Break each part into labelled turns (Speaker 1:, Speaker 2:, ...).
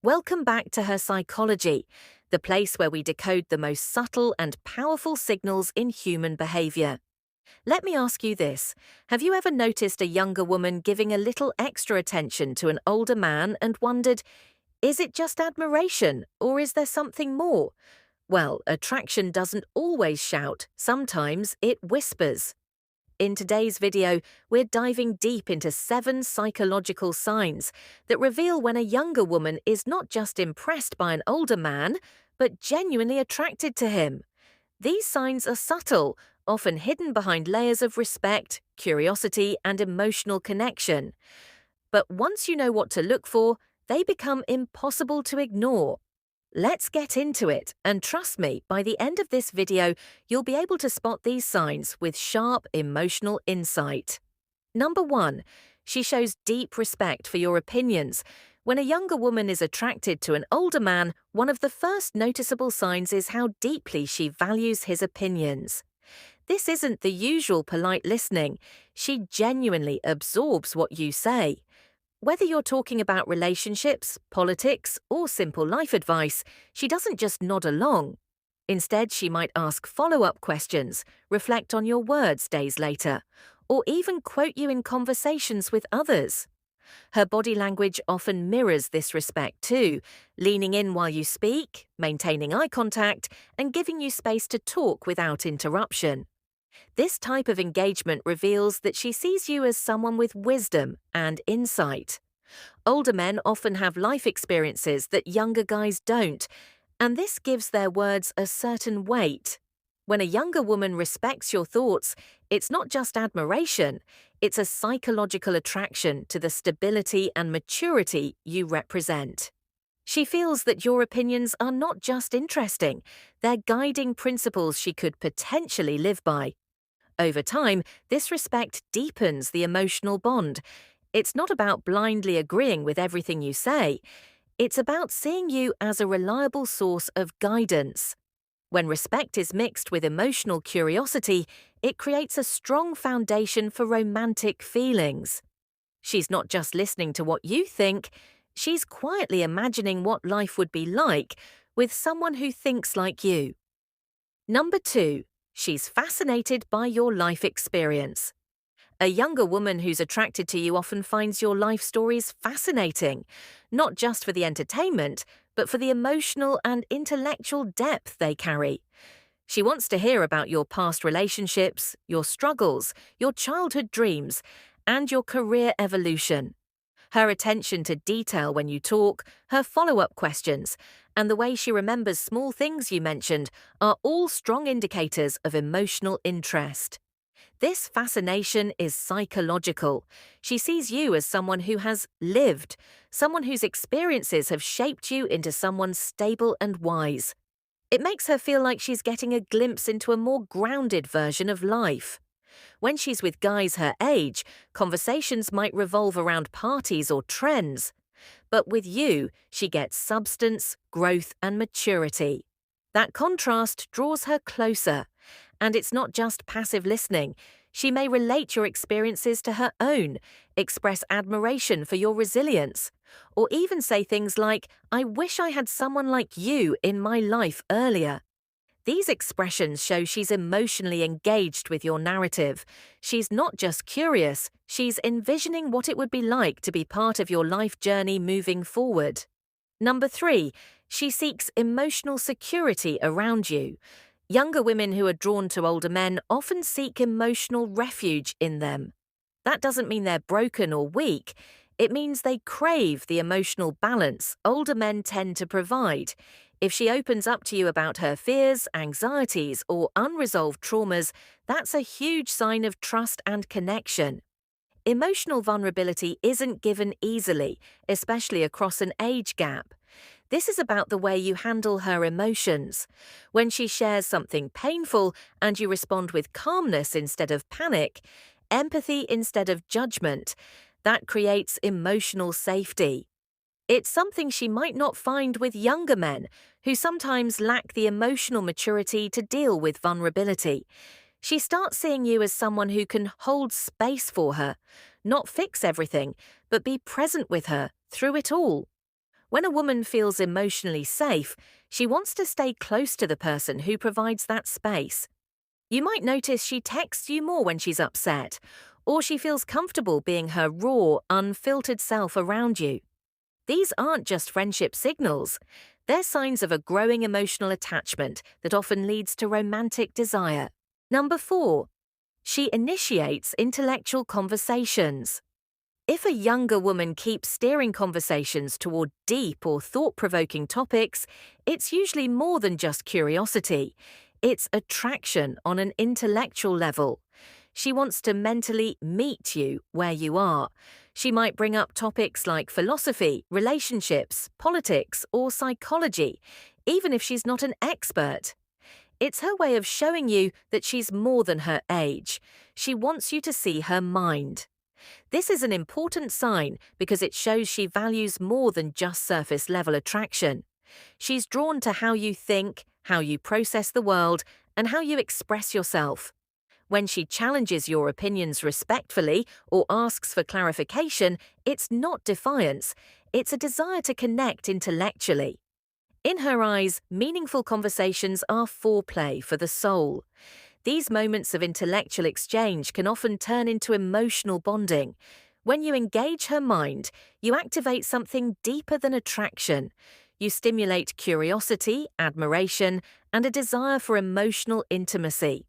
Speaker 1: Welcome back to Her Psychology, the place where we decode the most subtle and powerful signals in human behavior. Let me ask you this. Have you ever noticed a younger woman giving a little extra attention to an older man and wondered, is it just admiration or is there something more? Well, attraction doesn't always shout, sometimes it whispers. In today's video, we're diving deep into 7 psychological signs that reveal when a younger woman is not just impressed by an older man, but genuinely attracted to him. These signs are subtle, often hidden behind layers of respect, curiosity, and emotional connection. But once you know what to look for, they become impossible to ignore. Let's get into it, and trust me, by the end of this video, you'll be able to spot these signs with sharp emotional insight. Number 1. She shows deep respect for your opinions. When a younger woman is attracted to an older man, one of the first noticeable signs is how deeply she values his opinions. This isn't the usual polite listening. She genuinely absorbs what you say. Whether you're talking about relationships, politics, or simple life advice, she doesn't just nod along. Instead, she might ask follow-up questions, reflect on your words days later, or even quote you in conversations with others. Her body language often mirrors this respect too, leaning in while you speak, maintaining eye contact, and giving you space to talk without interruption. This type of engagement reveals that she sees you as someone with wisdom and insight. Older men often have life experiences that younger guys don't, and this gives their words a certain weight. When a younger woman respects your thoughts, it's not just admiration, it's a psychological attraction to the stability and maturity you represent. She feels that your opinions are not just interesting, they're guiding principles she could potentially live by. Over time, this respect deepens the emotional bond. It's not about blindly agreeing with everything you say. It's about seeing you as a reliable source of guidance. When respect is mixed with emotional curiosity, it creates a strong foundation for romantic feelings. She's not just listening to what you think, she's quietly imagining what life would be like with someone who thinks like you. Number 2. She's fascinated by your life experience. A younger woman who's attracted to you often finds your life stories fascinating, not just for the entertainment, but for the emotional and intellectual depth they carry. She wants to hear about your past relationships, your struggles, your childhood dreams, and your career evolution. Her attention to detail when you talk, her follow-up questions, and the way she remembers small things you mentioned are all strong indicators of emotional interest. This fascination is psychological. She sees you as someone who has lived, someone whose experiences have shaped you into someone stable and wise. It makes her feel like she's getting a glimpse into a more grounded version of life. When she's with guys her age, conversations might revolve around parties or trends. But with you, she gets substance, growth, and maturity. That contrast draws her closer. And it's not just passive listening. She may relate your experiences to her own, express admiration for your resilience, or even say things like, "I wish I had someone like you in my life earlier." These expressions show she's emotionally engaged with your narrative. She's not just curious, she's envisioning what it would be like to be part of your life journey moving forward. Number 3, she seeks emotional security around you. Younger women who are drawn to older men often seek emotional refuge in them. That doesn't mean they're broken or weak. It means they crave the emotional balance older men tend to provide. If she opens up to you about her fears, anxieties, or unresolved traumas, that's a huge sign of trust and connection. Emotional vulnerability isn't given easily, especially across an age gap. This is about the way you handle her emotions. When she shares something painful and you respond with calmness instead of panic, empathy instead of judgment, that creates emotional safety. It's something she might not find with younger men, who sometimes lack the emotional maturity to deal with vulnerability. She starts seeing you as someone who can hold space for her, not fix everything, but be present with her through it all. When a woman feels emotionally safe, she wants to stay close to the person who provides that space. You might notice she texts you more when she's upset, or she feels comfortable being her raw, unfiltered self around you. These aren't just friendship signals. They're signs of a growing emotional attachment that often leads to romantic desire. Number 4. She initiates intellectual conversations. If a younger woman keeps steering conversations toward deep or thought-provoking topics, it's usually more than just curiosity. It's attraction on an intellectual level. She wants to mentally meet you where you are. She might bring up topics like philosophy, relationships, politics, or psychology, even if she's not an expert. It's her way of showing you that she's more than her age. She wants you to see her mind. This is an important sign because it shows she values more than just surface-level attraction. She's drawn to how you think, how you process the world, and how you express yourself. When she challenges your opinions respectfully or asks for clarification, it's not defiance, it's a desire to connect intellectually. In her eyes, meaningful conversations are foreplay for the soul. These moments of intellectual exchange can often turn into emotional bonding. When you engage her mind, you activate something deeper than attraction. You stimulate curiosity, admiration, and a desire for emotional intimacy.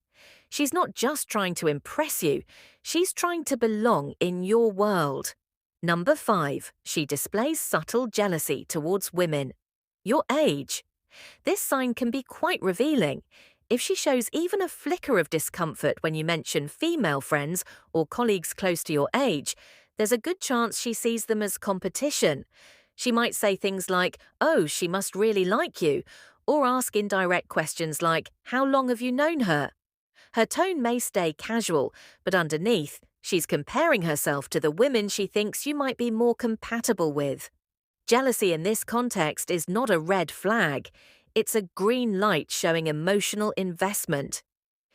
Speaker 1: She's not just trying to impress you, she's trying to belong in your world. Number 5. She displays subtle jealousy towards women. Your age. This sign can be quite revealing. If she shows even a flicker of discomfort when you mention female friends or colleagues close to your age, there's a good chance she sees them as competition. She might say things like, "Oh, she must really like you," or ask indirect questions like, "How long have you known her?" Her tone may stay casual, but underneath, she's comparing herself to the women she thinks you might be more compatible with. Jealousy in this context is not a red flag. It's a green light showing emotional investment.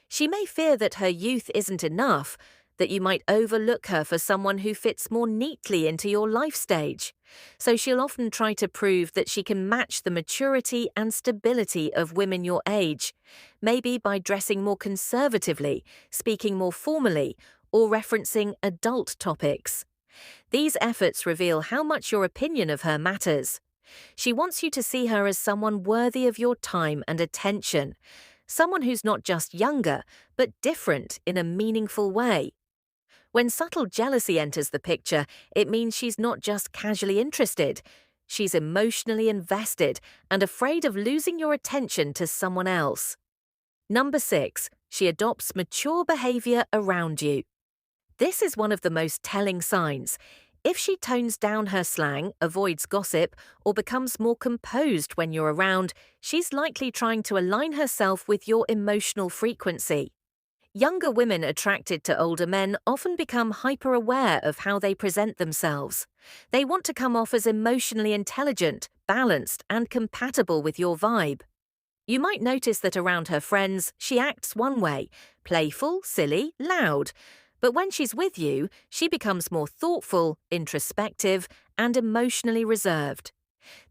Speaker 1: She may fear that her youth isn't enough, that you might overlook her for someone who fits more neatly into your life stage. So she'll often try to prove that she can match the maturity and stability of women your age, maybe by dressing more conservatively, speaking more formally, or referencing adult topics. These efforts reveal how much your opinion of her matters. She wants you to see her as someone worthy of your time and attention, someone who's not just younger, but different in a meaningful way. When subtle jealousy enters the picture, it means she's not just casually interested. She's emotionally invested and afraid of losing your attention to someone else. Number 6. She adopts mature behavior around you. This is one of the most telling signs. If she tones down her slang, avoids gossip, or becomes more composed when you're around, she's likely trying to align herself with your emotional frequency. Younger women attracted to older men often become hyper-aware of how they present themselves. They want to come off as emotionally intelligent, balanced, and compatible with your vibe. You might notice that around her friends, she acts one way, playful, silly, loud. But when she's with you, she becomes more thoughtful, introspective, and emotionally reserved.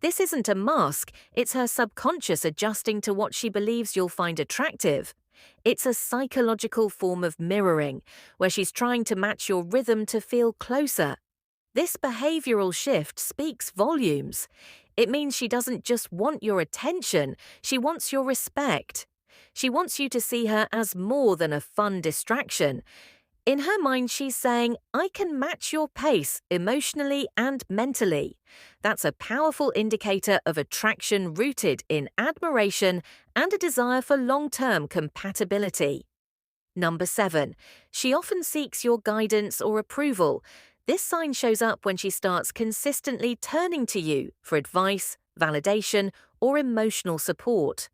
Speaker 1: This isn't a mask, it's her subconscious adjusting to what she believes you'll find attractive. It's a psychological form of mirroring, where she's trying to match your rhythm to feel closer. This behavioral shift speaks volumes. It means she doesn't just want your attention, she wants your respect. She wants you to see her as more than a fun distraction. In her mind, she's saying, "I can match your pace emotionally and mentally." That's a powerful indicator of attraction rooted in admiration and a desire for long-term compatibility. Number 7. She often seeks your guidance or approval. This sign shows up when she starts consistently turning to you for advice, validation, or emotional support.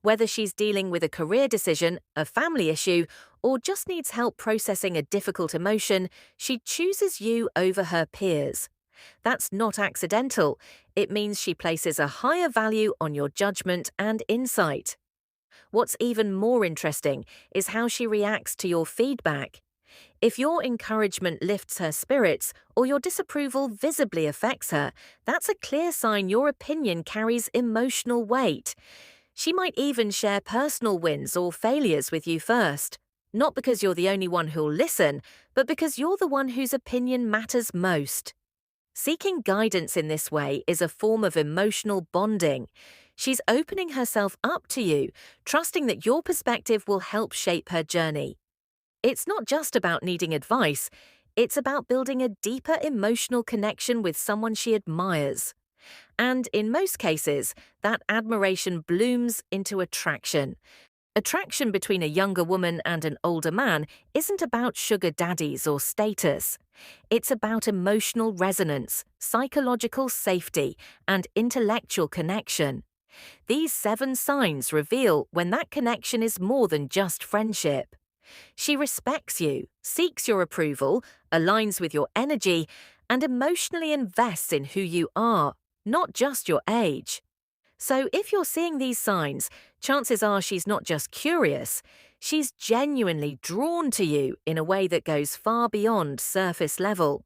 Speaker 1: Whether she's dealing with a career decision, a family issue, or just needs help processing a difficult emotion, she chooses you over her peers. That's not accidental. It means she places a higher value on your judgment and insight. What's even more interesting is how she reacts to your feedback. If your encouragement lifts her spirits or your disapproval visibly affects her, that's a clear sign your opinion carries emotional weight. She might even share personal wins or failures with you first. Not because you're the only one who'll listen, but because you're the one whose opinion matters most. Seeking guidance in this way is a form of emotional bonding. She's opening herself up to you, trusting that your perspective will help shape her journey. It's not just about needing advice, it's about building a deeper emotional connection with someone she admires. And in most cases, that admiration blooms into attraction. Attraction between a younger woman and an older man isn't about sugar daddies or status. It's about emotional resonance, psychological safety, and intellectual connection. These 7 signs reveal when that connection is more than just friendship. She respects you, seeks your approval, aligns with your energy, and emotionally invests in who you are, not just your age. So if you're seeing these signs, chances are she's not just curious, she's genuinely drawn to you in a way that goes far beyond surface level.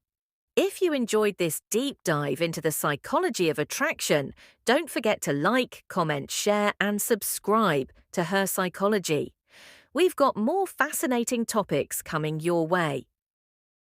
Speaker 1: If you enjoyed this deep dive into the psychology of attraction, don't forget to like, comment, share, and subscribe to Her Psychology. We've got more fascinating topics coming your way.